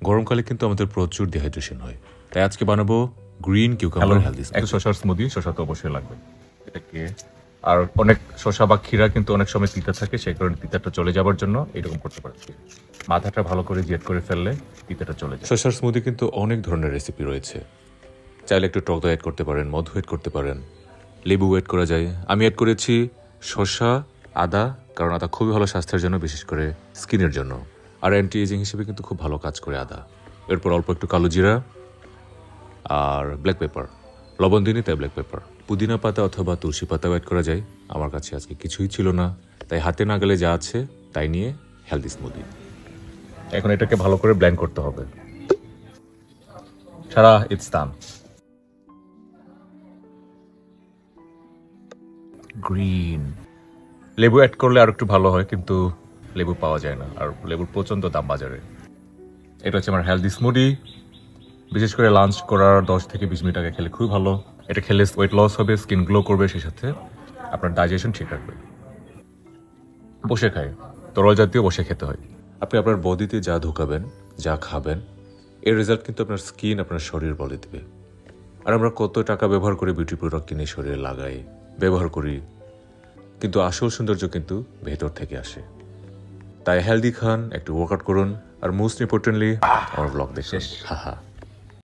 গরমকালে কিন্তু আমাদের প্রচুর ডিহাইড্রেশন হয়, তাই আজকে বানাবো গ্রিন কিউকাম্বার হেলদি স্মুদি। শসার স্মুদি, শসা তো অবশ্যই লাগবে এটাকে। আর অনেক শসা বা ক্ষীরা কিন্তু অনেক সময় তিতা থাকে, সেই কারণে তিতাটা চলে যাবার জন্য এরকম করতে পারছি। মাথাটা ভালো করে জেদ করে ফেললে তিতাটা চলে যায়। শসার স্মুদি কিন্তু অনেক ধরনের রেসিপি রয়েছে, চাইলে একটু টক দই অ্যাড করতে পারেন, মধু অ্যাড করতে পারেন, লেবু অ্যাড করা যায়। আমি অ্যাড করেছি শসা, আদা, কারণ আদা খুবই ভালো স্বাস্থ্যের জন্য, বিশেষ করে স্কিনের জন্য, আর অ্যান্টি এজিং হিসেবে কিন্তু খুব ভালো কাজ করে আদা। এরপর অল্প একটু কালো জিরা আর ব্ল্যাক পেপার, লবণ দিনই তাই ব্ল্যাক পেপার। পুদিনা পাতা অথবা তুলসী পাতাও অ্যাড করা যায়। আমার কাছে আজকে কিছুই ছিল না, তাই হাতে না গেলে যা আছে তাই নিয়ে হেলদি স্মুদি। এখন এটাকে ভালো করে ব্লেন্ড করতে হবে। সারা ইটস ডান। গ্রিন লেবু অ্যাড করলে আর একটু ভালো হয়, কিন্তু লেবু পাওয়া যায় না, আর লেবুর প্রচণ্ড দাম বাজারে। এটা হচ্ছে আমার হেলদি স্মুদি। বিশেষ করে লাঞ্চ করার 10 থেকে 20 মিনিট আগে খেলে খুবই ভালো। এটা খেলে ওয়েট লস হবে, স্কিন গ্লো করবে, সেই সাথে আপনার ডাইজেশন ঠিক রাখবে। বসে খায়, তরল জাতীয় বসে খেতে হয়। আপনি আপনার বডিতে যা ঢুকাবেন, যা খাবেন, এর রেজাল্ট কিন্তু আপনার স্কিন, আপনার শরীর বলে দেবে। আর আমরা কত টাকা ব্যবহার করে বিউটি প্রোডাক্ট কিনে শরীরে লাগাই, ব্যবহার করি, কিন্তু আসল সৌন্দর্য কিন্তু ভেতর থেকে আসে। তাই হেলদি খান, একটু ওয়ার্কআউট করুন, আর মোস্ট ইম্পর্টেন্টলি আমার ব্লগ দেখুন। হা হা।